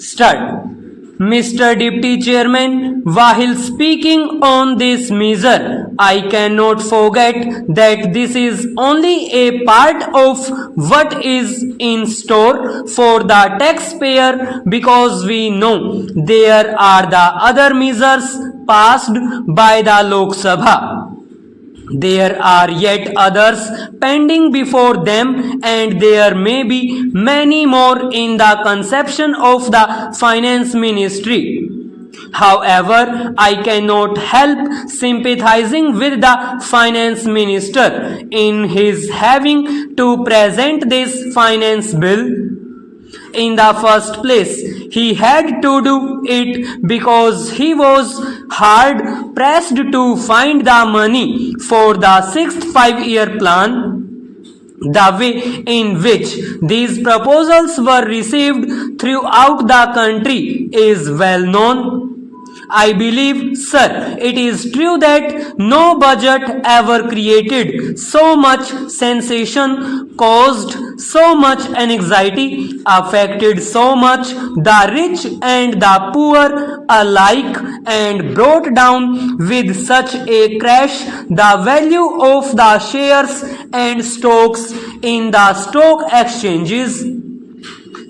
Start. Mr. Deputy Chairman, while speaking on this measure, I cannot forget that this is only a part of what is in store for the taxpayer, because we know there are the other measures passed by the Lok Sabha. There are yet others pending before them, and there may be many more in the conception of the Finance Ministry. However, I cannot help sympathizing with the Finance Minister in his having to present this finance bill. In the first place, he had to do it because he was hard pressed to find the money for the sixth 5-year plan. The way in which these proposals were received throughout the country is well known. I believe, sir, it is true that no budget ever created so much sensation, caused so much anxiety, affected so much the rich and the poor alike, and brought down with such a crash the value of the shares and stocks in the stock exchanges.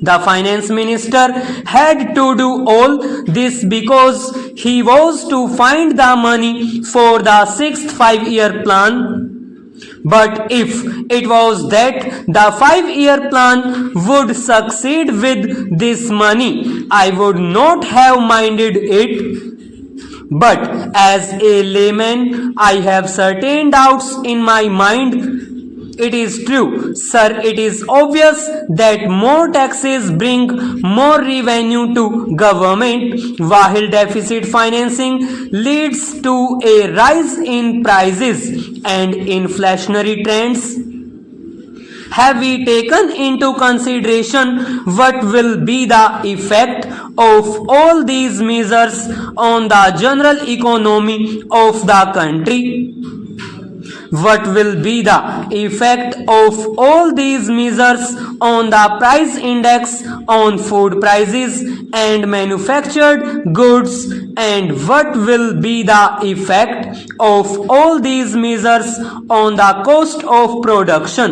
The finance minister had to do all this because he was to find the money for the sixth 5-year plan. But if it was that the 5-year plan would succeed with this money, I would not have minded it. But as a layman, I have certain doubts in my mind. It is true, sir, it is obvious that more taxes bring more revenue to government, while deficit financing leads to a rise in prices and inflationary trends. Have we taken into consideration what will be the effect of all these measures on the general economy of the country? What will be the effect of all these measures on the price index, on food prices and manufactured goods, and what will be the effect of all these measures on the cost of production?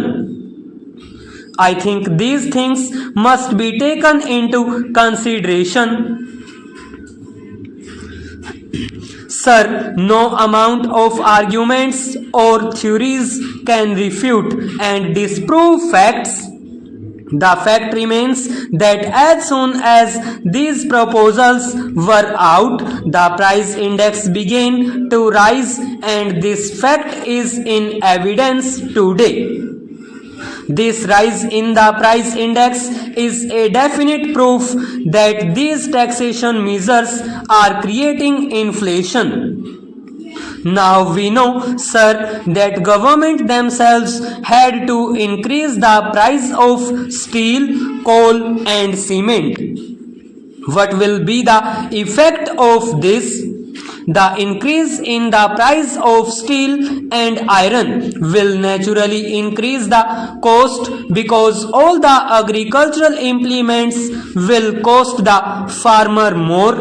I think these things must be taken into consideration. Sir, no amount of arguments or theories can refute and disprove facts. The fact remains that as soon as these proposals were out, the price index began to rise, and this fact is in evidence today. This rise in the price index is a definite proof that these taxation measures are creating inflation. Now we know, sir, that government themselves had to increase the price of steel, coal and cement. What will be the effect of this? The increase in the price of steel and iron will naturally increase the cost, because all the agricultural implements will cost the farmer more.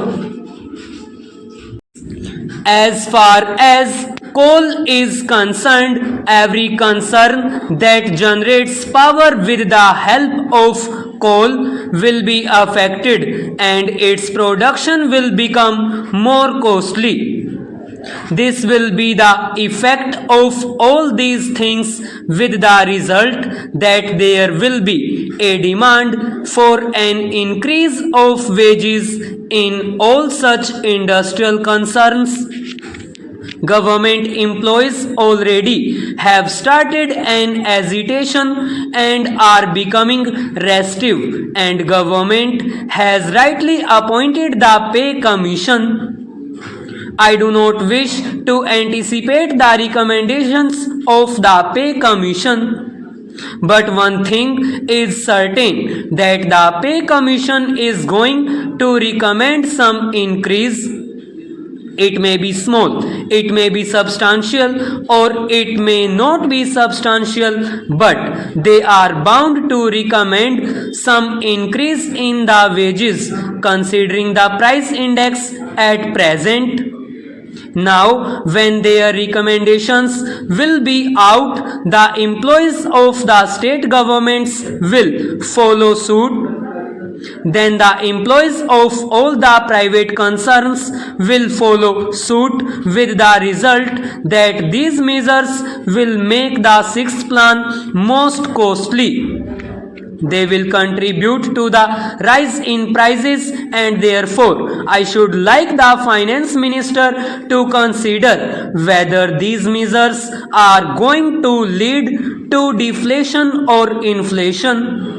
As far as coal is concerned, every concern that generates power with the help of coal will be affected, and its production will become more costly. This will be the effect of all these things, with the result that there will be a demand for an increase of wages in all such industrial concerns. Government employees already have started an agitation and are becoming restive, and government has rightly appointed the pay commission. I do not wish to anticipate the recommendations of the pay commission, but one thing is certain, that the pay commission is going to recommend some increase. It may be small, it may be substantial, or it may not be substantial, but they are bound to recommend some increase in the wages considering the price index at present. Now, when their recommendations will be out, the employees of the state governments will follow suit. Then the employees of all the private concerns will follow suit, with the result that these measures will make the sixth plan most costly. They will contribute to the rise in prices, and therefore I should like the finance minister to consider whether these measures are going to lead to deflation or inflation.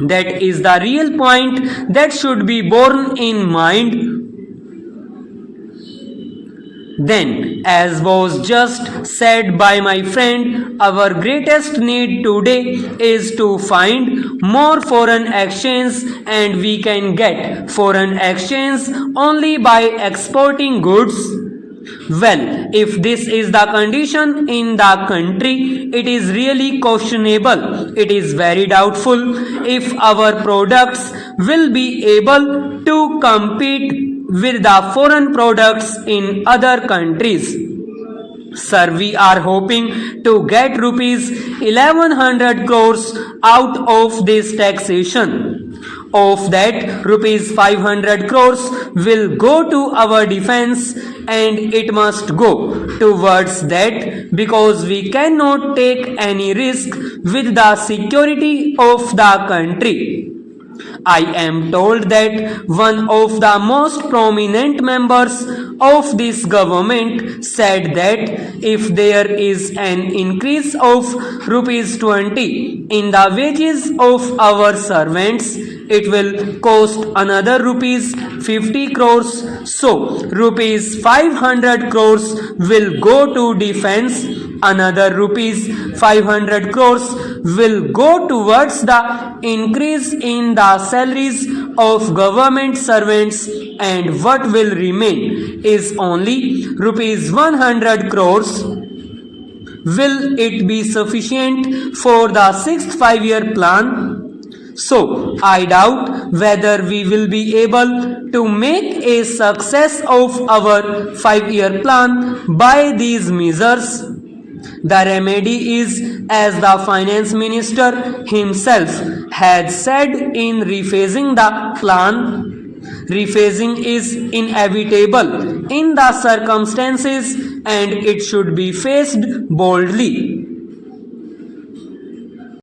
That is the real point that should be borne in mind. Then, as was just said by my friend, our greatest need today is to find more foreign exchange, and we can get foreign exchange only by exporting goods. Well, if this is the condition in the country, it is really questionable. It is very doubtful if our products will be able to compete with the foreign products in other countries. Sir, we are hoping to get rupees 1100 crores out of this taxation. Of that, rupees 500 crores will go to our defense, and it must go towards that because we cannot take any risk with the security of the country. I am told that one of the most prominent members of this government said that if there is an increase of rupees 20 in the wages of our servants, it will cost another rupees 50 crores. So rupees 500 crores will go to defense, another rupees 500 crores will go towards the increase in the salaries of government servants, and what will remain is only rupees 100 crores. Will it be sufficient for the sixth 5-year plan? So, I doubt whether we will be able to make a success of our 5-year plan by these measures. The remedy is, as the finance minister himself had said in rephasing the plan. Rephasing is inevitable in the circumstances, and it should be faced boldly.